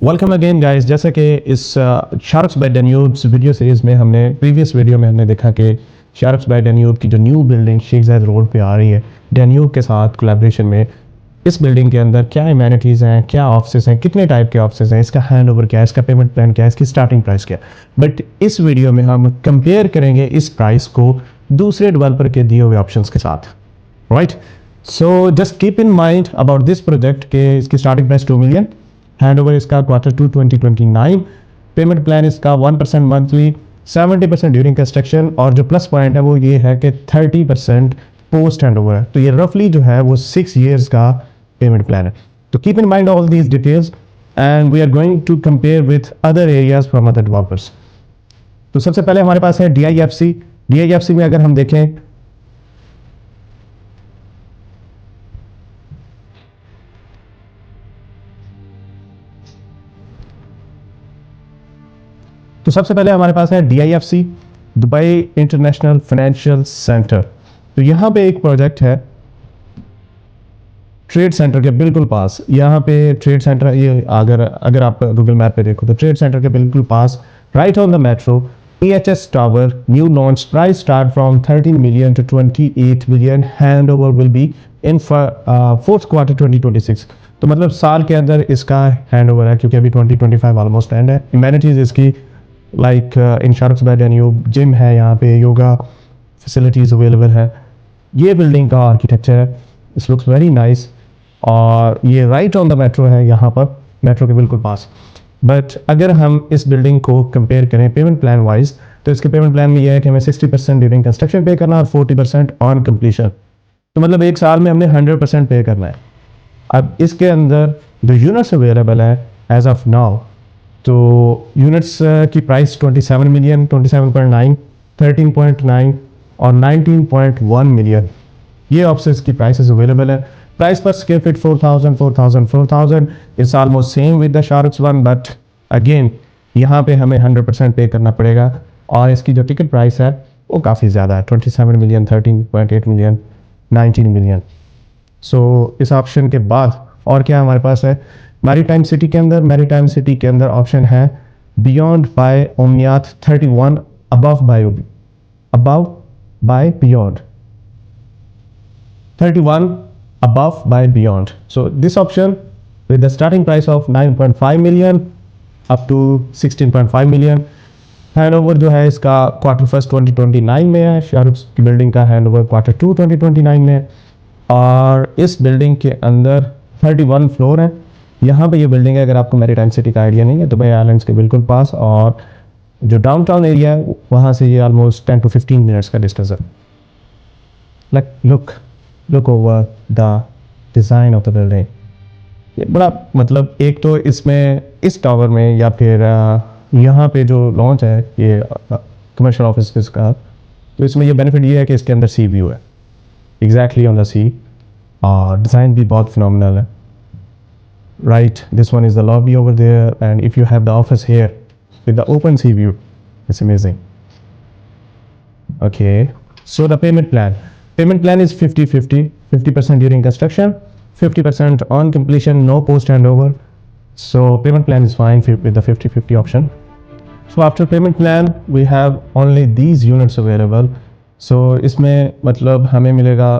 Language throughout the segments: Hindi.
Welcome again guys. जैसा कि इस Sharks by Danube video series में हमने प्रीवियस वीडियो में हमने देखा कि शार्क्स बाय डैन्यूब की जो न्यू बिल्डिंग शेख ज़ायद रोड पे आ रही है डैन्यूब के साथ कोलैबोरेशन में, इस बिल्डिंग के अंदर क्या एमेनिटीज़ हैं, क्या ऑफिस हैं, कितने टाइप के ऑफिस हैं, इसका हैंड ओवर क्या है, इसका पेमेंट प्लान क्या है, इसकी स्टार्टिंग प्राइस क्या है। बट इस वीडियो में हम कंपेयर करेंगे इस प्राइस को दूसरे डेवलपर के दिए हुए ऑप्शन के साथ। Right, so just keep in mind about this project के इसकी starting price 2 million, hand over इसका Q2 2029, पेमेंट प्लान इसका 1% मंथली, 70% ड्यूरिंग कंस्ट्रक्शन, और जो प्लस पॉइंट है वो ये है कि 30% पोस्ट हैंड ओवर है। तो ये रफली जो है वो 6 ईयर्स का पेमेंट प्लान है। तो keep in mind all these details and we are going to compare with other areas from other developers. तो सबसे पहले हमारे पास है DIFC में अगर हम देखें तो सबसे पहले हमारे पास है DIFC, Dubai international financial centre. तो यहाँ पे एक प्रोजेक्ट है ट्रेड सेंटर के बिल्कुल पास। यहाँ पे ट्रेड सेंटर, ये अगर आप गूगल मैप पे देखो तो ट्रेड सेंटर के बिल्कुल पास, right on the metro, EHS tower, new launch, price start from 13 million to 28 million, hand over will be in fourth quarter 2026। तो मतलब साल के अंदर इसका हैंड ओवर है, क्योंकि अभी 2025 ऑलमोस्ट एंड है। इम्यूनिटीज़ इसकी like in Sharks by Danube gym है, यहाँ पे योगा फैसिलिटीज़ अवेलेबल है। ये बिल्डिंग का आर्किटेक्चर है, इट्स लुक्स वेरी नाइस, और ये राइट ऑन द मेट्रो है, यहाँ पर मेट्रो के बिल्कुल पास। बट अगर हम इस बिल्डिंग को कंपेयर करें पेमेंट प्लान वाइज, तो इसके पेमेंट प्लान में ये है कि हमें 60% ड्यूरिंग कंस्ट्रक्शन पे करना और 40% ऑन कंप्लीशन। तो मतलब एक साल में हमने 100% पे करना है। अब इसके अंदर जो यूनिट्स अवेलेबल है एज ऑफ नाउ, तो यूनिट्स की प्राइस 27 मिलियन, 27.9, 13.9 और 19.1 मिलियन, ये ऑप्शंस की प्राइसेस अवेलेबल है। Price per square feet 4,000 it's almost same with the sharks one, but again यहाँ पे हमें 100% पे करना पड़ेगा, और इसकी जो टिकट प्राइस है वो काफ़ी ज़्यादा है, 27 मिलियन, 13.8 मिलियन, 19 मिलियन। सो इस ऑप्शन के बाद और क्या हमारे पास है मैरीटाइम सिटी के अंदर ऑप्शन है बियॉन्ड बाय उम्मियात 31, above by beyond 31, above by beyond. So this option with the starting price of 9.5 million up to 16.5 million, handover जो है इसका Q1 2029 में है। शाहरुख की बिल्डिंग का हैंडओवर Q2 2029 में है, और इस बिल्डिंग के अंदर 31 फ्लोर है। यहाँ पे ये बिल्डिंग है, अगर आपको मैरीटाइम सिटी का आइडिया नहीं है, दुबई आइलैंड्स के बिल्कुल पास, और जो डाउनटाउन एरिया है वहाँ से ये ऑलमोस्ट 10 to 15 मिनट्स का डिस्टेंस है। Look over the design of the building. ये बड़ा मतलब एक तो इसमें इस टावर में या फिर यहाँ पे जो लॉन्च है ये कमर्शियल ऑफिस का, तो इसमें ये बेनिफिट ये है कि इसके अंदर सी व्यू है, एग्जैक्टली ऑन द सी, और डिज़ाइन भी बहुत फिनोमिनल है। Right, this one is the lobby over there, and if you have the office here with the open sea view, it's amazing. Okay, so the payment plan is 50% during construction, 50% on completion, no post handover. So payment plan is fine with the 50-50 option. So after payment plan we have only these units available. So इसमें मतलब हमें मिलेगा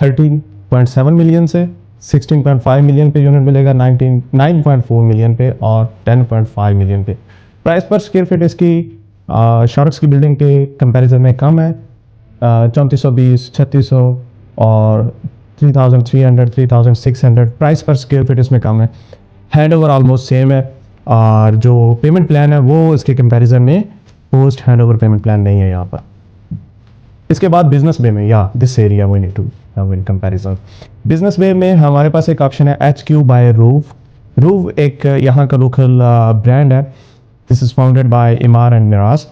13.7 मिलियन से 16.5 मिलियन पे यूनिट मिलेगा, 9.4 मिलियन पे और 10.5 मिलियन पे। प्राइस पर स्क्वायर फीट इसकी शार्क्स की बिल्डिंग के कंपैरिजन में कम है, 3420, 3600 और 3300, 3600 प्राइस पर स्क्वायर फीट इसमें कम है। हैंड ओवर ऑलमोस्ट सेम है, और जो पेमेंट प्लान है वो इसके कंपैरिजन में post hand over payment plan नहीं है यहाँ पर। इसके बाद बिजनेस बे में, या this area we need to have in comparison. Business Bay में हमारे पास एक ऑप्शन है HQ बाय रूव एक यहाँ का लोकल ब्रांड है। This is founded by Emaar and Meraas,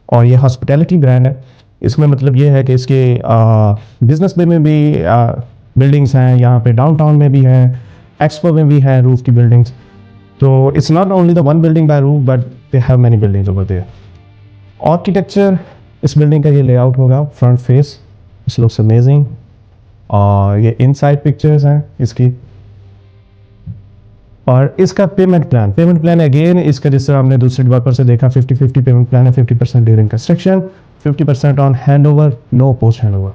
और ये हॉस्पिटैलिटी ब्रांड है। इसमें मतलब ये है कि इसके बिजनेस बे में भी बिल्डिंग्स हैं, यहाँ पे डाउनटाउन में भी हैं, एक्सपो में भी है रूफ की बिल्डिंग्स। तो it's not only the one building by Rove, but they have many buildings over there. Architecture इस बिल्डिंग का ये लेआउट होगा, front face, it's looks amazing, और ये इनसाइड पिक्चर्स हैं इसकी। और इसका पेमेंट प्लान अगेन इसका जिस तरह हमने दूसरे डेवलपर से देखा 50-50 पेमेंट प्लान है। 50% during construction, 50% on handover, no post hand over.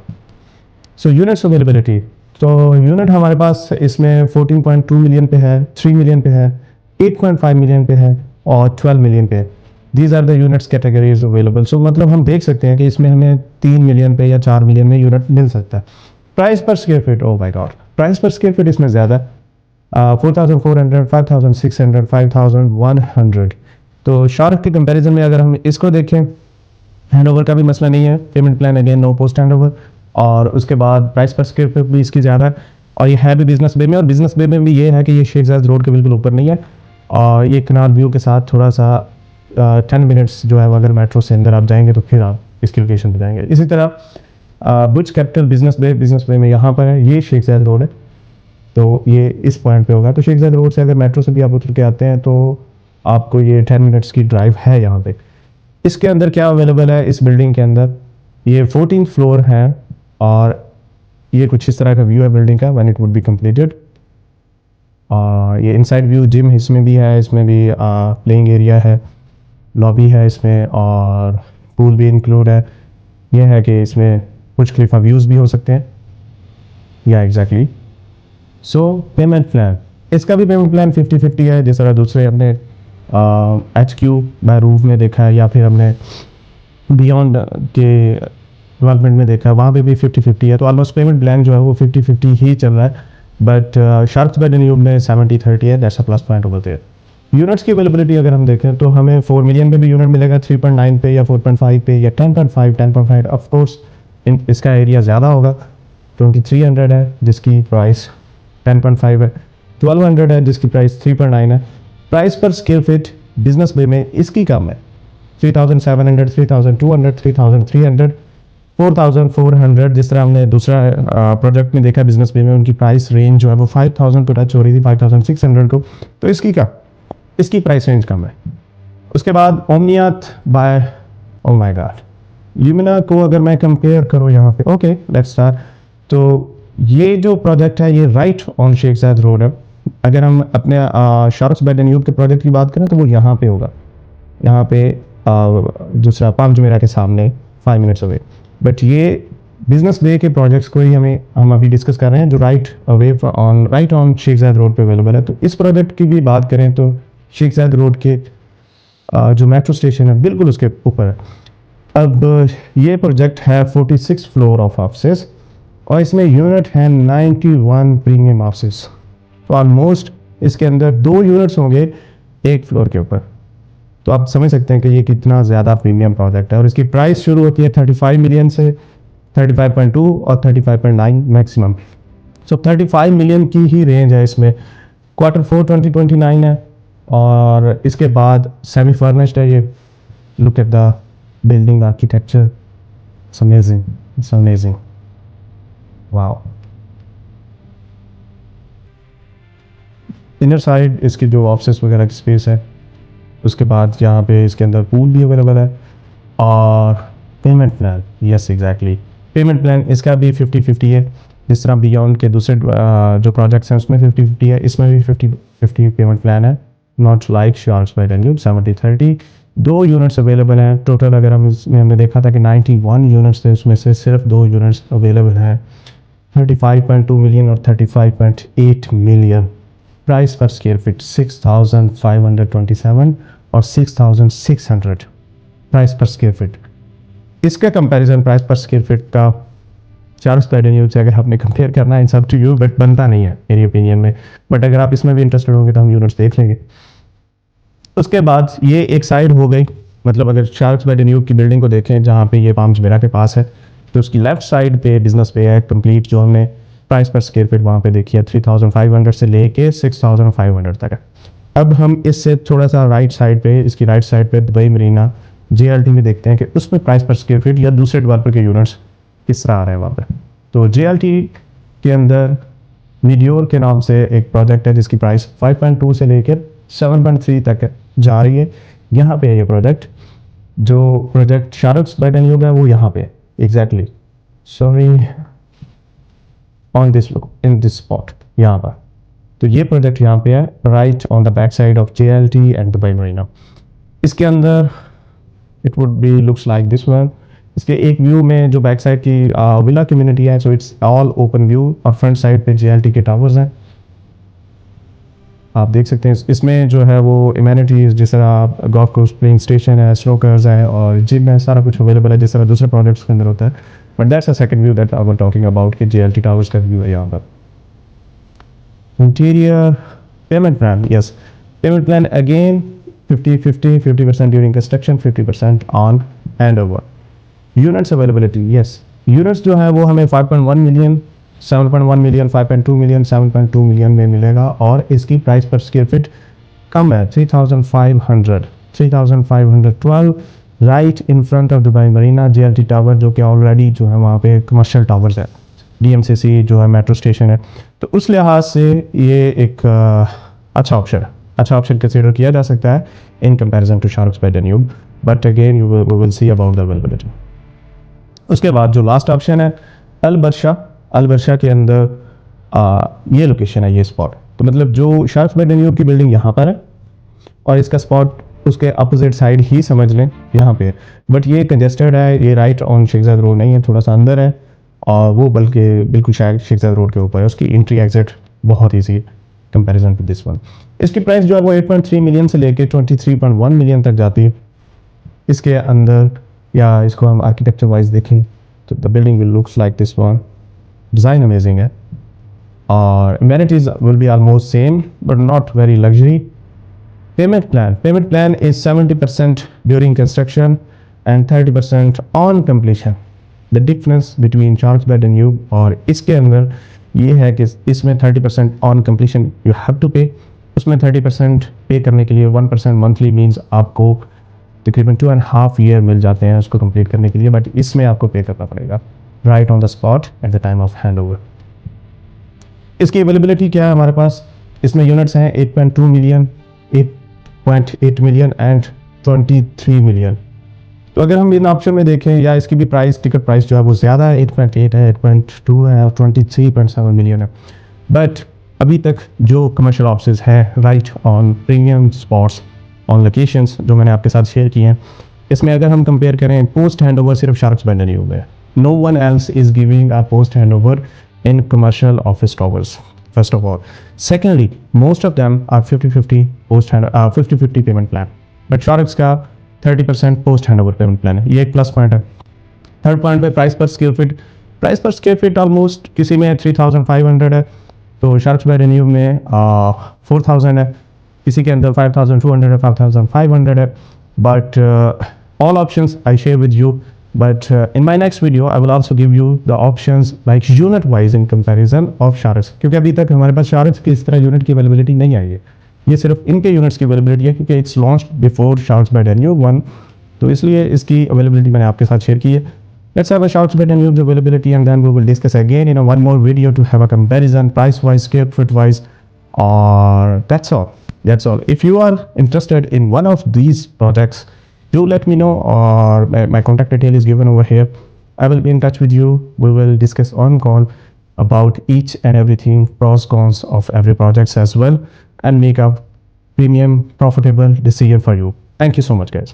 So units availability, तो यूनिट हमारे पास इसमें 14.2 मिलियन पे है, 3 मिलियन पे है, 8.5 मिलियन पे है और 12 मिलियन पे है। These are the units categories available. So मतलब हम देख सकते हैं कि इसमें हमें 3 मिलियन पे या 4 मिलियन में यूनिट मिल सकता है। Price per square feet, oh my God, price per square feet इसमें ज़्यादा 4,400, 5,600, 5,100। तो शार्क के कंपैरिजन में अगर हम इसको देखें, हैंडओवर का भी मसला नहीं है, payment plan again no post handover, और उसके बाद प्राइस पर स्क्वायर फीट भी इसकी ज़्यादा है, और ये है भी बिजनेस बे में। और बिजनेस बे में भी ये है कि ये शेख जायद रोड के बिल्कुल ऊपर नहीं है, और ये कनाल व्यू के साथ थोड़ा सा 10 मिनट्स जो है वो अगर मेट्रो से अंदर आप जाएंगे तो फिर आप इसकी लोकेशन पर जाएंगे। इसी तरह बुर्ज कैपिटल बिजनेस बे में यहाँ पर है, ये शेख जायद रोड है, तो ये इस पॉइंट पे होगा। तो शेख जायद रोड से अगर मेट्रो से भी आप उतर के आते हैं तो आपको ये 10 मिनट्स की ड्राइव है यहाँ पे। इसके अंदर क्या अवेलेबल है इस बिल्डिंग के अंदर, ये 14 फ्लोर है, और ये कुछ इस तरह का व्यू है बिल्डिंग का when it would be completed. और ये इनसाइड व्यू जिम इसमें भी है, इसमें भी प्लेइंग एरिया है, लॉबी है इसमें, और पूल भी इंक्लूड है। ये है कि इसमें कुछ खलीफा व्यूज़ भी हो सकते हैं, या एग्जैक्टली। सो पेमेंट प्लान, इसका भी पेमेंट प्लान 50-50 है, जिस तरह दूसरे हमने HQ बाय रूफ में देखा है, या फिर हमने बियॉन्ड के डेवलपमेंट में देखा है, वहाँ पे भी 50-50 है। तो ऑलमोस्ट पेमेंट प्लान जो है वो 50-50 ही चल रहा है। बट शार्क्स बाय ड्यूब में 70-30 है, that's a plus point over there. Units की अवेलेबिलिटी अगर हम देखें तो हमें 4 मिलियन पे भी यूनिट मिलेगा, 3.9 पे या 4.5 पे या 10.5 ऑफ कोर्स इसका एरिया ज़्यादा होगा, क्योंकि 300 है जिसकी प्राइस 10.5 है, 1200 है जिसकी प्राइस 3.9 है। Price per square feet business Bay में इसकी कम है, 3,700, 3,200, 3,300, 4,400। जिस तरह हमने दूसरा प्रोजेक्ट में देखा बिजनेस बे में, उनकी प्राइस रेंज जो है वो 5,000 पे टच हो रही थी, 5,600 को। तो इसकी प्राइस रेंज कम है। उसके बाद ओमनियात bye, oh my God, lumina को अगर मैं कंपेयर करूँ यहाँ पे, ओके लेट्स स्टार्ट। तो ये जो प्रोजेक्ट है ये राइट ऑन शेख जायद रोड है। अगर हम अपने शार्क्स बाय ड्यूब के प्रोजेक्ट की बात करें तो वो यहाँ पे होगा, यहाँ पे दूसरा पाम जुमेरा के सामने 5 मिनट्स अवे। बट ये बिजनेस बे के प्रोजेक्ट्स को ही हम अभी डिस्कस कर रहे हैं, जो राइट ऑन शेख जायद रोड पे अवेलेबल है। तो इस प्रोजेक्ट की भी बात करें तो शेख जायद रोड के जो मेट्रो स्टेशन है बिल्कुल उसके ऊपर है। अब ये प्रोजेक्ट है 46 फ्लोर ऑफ ऑफिस, और इसमें यूनिट है 91 प्रीमियम ऑफिस। तो ऑलमोस्ट इसके अंदर 2 यूनिट्स होंगे एक फ्लोर के ऊपर। तो आप समझ सकते हैं कि ये कितना ज़्यादा प्रीमियम प्रोजेक्ट है। और इसकी प्राइस शुरू होती है 35 मिलियन से, 35.2 और 35.9 मैक्सिमम। सो 35 मिलियन की ही रेंज है इसमें। Q4 2029 है, और इसके बाद सेमी फर्निश्ड है ये। Look at the building architecture, it's amazing, it's amazing, wow. Inner side इसकी जो ऑफिस वगैरह की स्पेस है, उसके बाद यहाँ पे इसके अंदर पूल भी अवेलेबल है। और payment plan, yes exactly, payment plan इसका भी 50-50 है। जिस तरह बियॉन्ड के दूसरे जो प्रोजेक्ट्स हैं उसमें 50-50 है, इसमें भी 50-50 पेमेंट प्लान है। Not like Sharks by Danube 70-30। 2 units available हैं टोटल। अगर हम इसमें हमने देखा था कि 91 यूनिट्स थे, उसमें से सिर्फ 2 यूनिट्स अवेलेबल हैं, 35.2 मिलियन और 35.8 million. Price per square feet 6,527 और 6,600 प्राइस पर स्क्वायर फीट। इसका comparison price per square feet का शार्क्स बाय ड्यूब से अगर आपने कंपेयर करना है, it's up to you, but बनता नहीं है मेरी ओपिनियन में। बट अगर आप इसमें भी इंटरेस्टेड होंगे तो हम यूनिट्स देख लेंगे। उसके बाद ये एक साइड हो गई, मतलब अगर शार्क्स बाय ड्यूब की बिल्डिंग को देखें जहाँ पे ये पाम जुमेरा के पास है, तो उसकी लेफ्ट साइड पे बिजनेस पे है कंप्लीट, जो हमने प्राइस पर स्क्वायर फीट वहाँ पे देखी है 3,500 से लेके 6,500 तक है। अब हम इससे थोड़ा सा राइट साइड पे, इसकी राइट साइड पे दुबई मरीना JLT में देखते हैं कि उसमें प्राइस पर स्क्वायर फीट या दूसरे डेवलपर के यूनिट्स किस तरह आ रहे हैं वहाँ पे। तो JLT के अंदर मीडियोर के नाम से एक प्रोजेक्ट है जिसकी प्राइस 5.2 से लेकर 7.3 तक जा रही है। यहाँ पे है ये प्रोजेक्ट, जो प्रोजेक्ट शार्क्स बाय ड्यूब है वो यहाँ पे exactly, sorry, on this look in this spot यहाँ पर। तो ये प्रोजेक्ट यहाँ पे है right on the back side of JLT and Dubai Marina. इसके अंदर it would be looks like this one. इसके एक व्यू में जो बैक साइड की विला कम्युनिटी है, so it's all open view, और फ्रंट साइड पे JLT के टावर्स हैं। आप देख सकते हैं इसमें जो है वो इम्यूनिटीज़ जिस तरह गोल्फ कोर्स, प्लेइंग स्टेशन है, स्नोकर्स है और जिम है, सारा कुछ अवेलेबल है जिस तरह दूसरे प्रोजेक्ट्स के अंदर होता है। But that's a second view that I was talking about कि JLT टावर्स का व्यू है यहाँ पर। Interior payment plan, yes, payment plan again 50% during construction, 50% on handover. Units availability, yes, units जो है वो हमें 5.1 मिलियन, 7.1 मिलियन, 5.2 मिलियन, 7.2 मिलियन में मिलेगा, और इसकी प्राइस पर स्क्वायर फीट कम है 3,512 right in front of Dubai Marina JLT tower, जो कि ऑलरेडी जो है वहाँ पे कमर्शियल टावर्स है, DMCC जो है मेट्रो स्टेशन है। तो उस लिहाज से ये एक अच्छा ऑप्शन कंसिडर किया जा सकता है in comparison to Sharks by Danube, but again we will see about the availability. उसके बाद जो लास्ट ऑप्शन है अल बरशा के अंदर ये लोकेशन है, ये स्पॉट। तो मतलब जो शार्क्स बाय डैन्यूब की बिल्डिंग यहाँ पर है और इसका स्पॉट उसके अपोजिट साइड ही समझ लें यहाँ पे, बट ये कंजेस्टेड है, ये राइट ऑन शेखजाद रोड नहीं है, थोड़ा सा अंदर है, और वो बल्कि बिल्कुल शायद शेखजाद रोड के ऊपर है। उसकी एंट्री एग्जिट बहुत easy comparison to this one. इसकी प्राइस जो है वो 8.3 मिलियन से लेके 23.1 मिलियन तक जाती है। इसके अंदर या इसको हम आर्किटेक्चर वाइज देखें तो the building will looks like this one. Design amazing है और amenities will be almost same but not very luxury. Payment plan is 70% during construction and 30% on completion. The difference between Sharks Bay Danube और इसके अंदर ये है कि इसमें 30% on completion you have to pay, उसमें 30% पे करने के लिए 1% मंथली मीन्स आपको तकरीबन 2.5 ईयर मिल जाते हैं उसको कंप्लीट करने के लिए, बट इसमें आपको पे करना पड़ेगा right on the spot at the time of hand over. इसकी अवेलेबिलिटी क्या है हमारे पास, इसमें यूनिट्स हैं 8.2 मिलियन, 8.8 मिलियन एंड 23 मिलियन। तो अगर हम इन ऑप्शन में देखें या इसकी भी प्राइस, टिकट प्राइस जो है वो ज़्यादा है, 8.8 है, 8.2 है और 23.7 मिलियन है। बट अभी तक जो कमर्शियल ऑप्शंस हैं right on premium spots on locations जो मैंने आपके साथ शेयर किए हैं, इसमें अगर हम कंपेयर करें पोस्ट हैंड ओवर सिर्फ शार्क्स बाय डैन्यूब है। No one else is giving a post hand over in commercial office towers, first of all. Secondly, most of them are 50-50 50-50 payment plan, but Sharks का 30% post handover payment plan है, ये एक प्लस पॉइंट है। थर्ड पॉइंट पे price per square feet almost किसी में 3,500 है, तो शार्क्स बाय डैन्यूब में 4,000 है, किसी के अंदर 5,200 है, 5,500 है, but all options I share with you. But in my next video, I will also give you the options like unit wise in comparison of Sharks, क्योंकि अभी तक हमारे पास Sharks की इस तरह यूनिट की अवेलेबिलिटी नहीं आई है, ये सिर्फ इनके यूनिट्स की अवेलेबिलिटी है क्योंकि it's launched before Sharks by Danube 1, तो इसलिए इसकी अवेलेबिलिटी मैंने आपके साथ शेयर की है। Let's have a Sharks by Danube availability and then we will discuss again in a one more video to have a comparison price wise, square foot wise, or that's all. If you are interested in one of these projects, do let me know, or my contact detail is given over here. I will be in touch with you. We will discuss on call about each and everything, pros, cons of every project as well, and make a premium profitable decision for you. Thank you so much, guys.